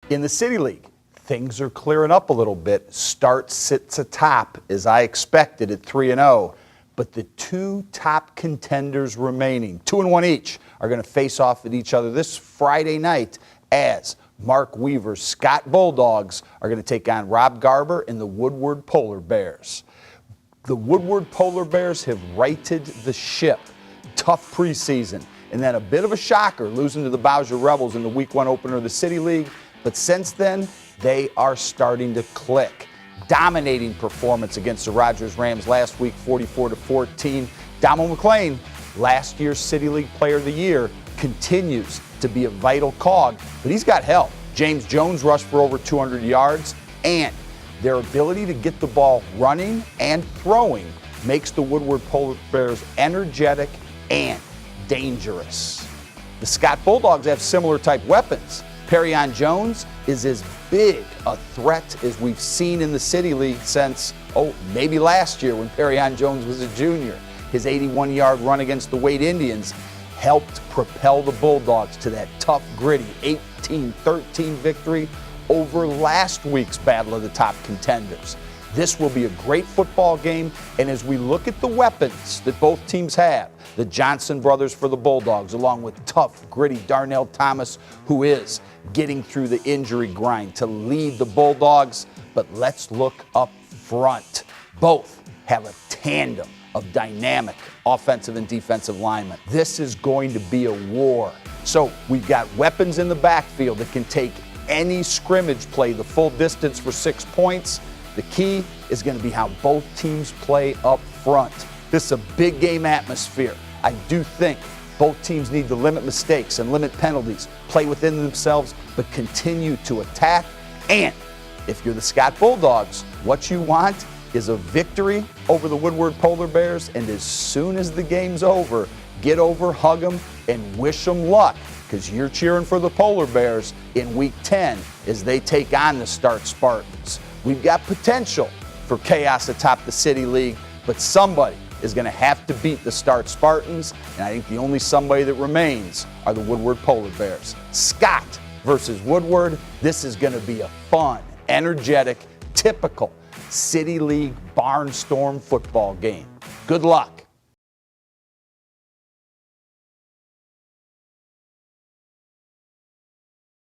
In the City League, things are clearing up a little bit. Start sits atop, as I expected, at 3-0. But the two top contenders remaining, 2-1 each, are going to face off at each other this Friday night as Mark Weaver's Scott Bulldogs are going to take on Rob Garber and the Woodward Polar Bears. The Woodward Polar Bears have righted the ship. Tough preseason. And then a bit of a shocker, losing to the Bowser Rebels in the Week 1 opener of the City League. But since then, they are starting to click. Dominating performance against the Rogers Rams last week, 44-14. Damo McClain, last year's City League Player of the Year, continues to be a vital cog, but he's got help. James Jones rushed for over 200 yards, and their ability to get the ball running and throwing makes the Woodward Polar Bears energetic and dangerous. The Scott Bulldogs have similar type weapons. Perrion Jones is as big a threat as we've seen in the City League since, maybe last year when Perrion Jones was a junior. His 81-yard run against the Wade Indians helped propel the Bulldogs to that tough, gritty 18-13 victory over last week's Battle of the Top Contenders. This will be a great football game, and as we look at the weapons that both teams have, the Johnson brothers for the Bulldogs, along with tough, gritty Darnell Thomas, who is getting through the injury grind to lead the Bulldogs. But let's look up front. Both have a tandem of dynamic offensive and defensive linemen. This is going to be a war. So we've got weapons in the backfield that can take any scrimmage play the full distance for 6 points. The key is going to be how both teams play up front. This is a big game atmosphere. I do think both teams need to limit mistakes and limit penalties, play within themselves, but continue to attack. And if you're the Scott Bulldogs, what you want is a victory over the Woodward Polar Bears, and as soon as the game's over, get over, hug them, and wish them luck, because you're cheering for the Polar Bears in Week 10 as they take on the Start Spartans. We've got potential for chaos atop the City League, but somebody is going to have to beat the Start Spartans, and I think the only somebody that remains are the Woodward Polar Bears. Scott versus Woodward, this is going to be a fun, energetic, typical City League barnstorm football game. Good luck.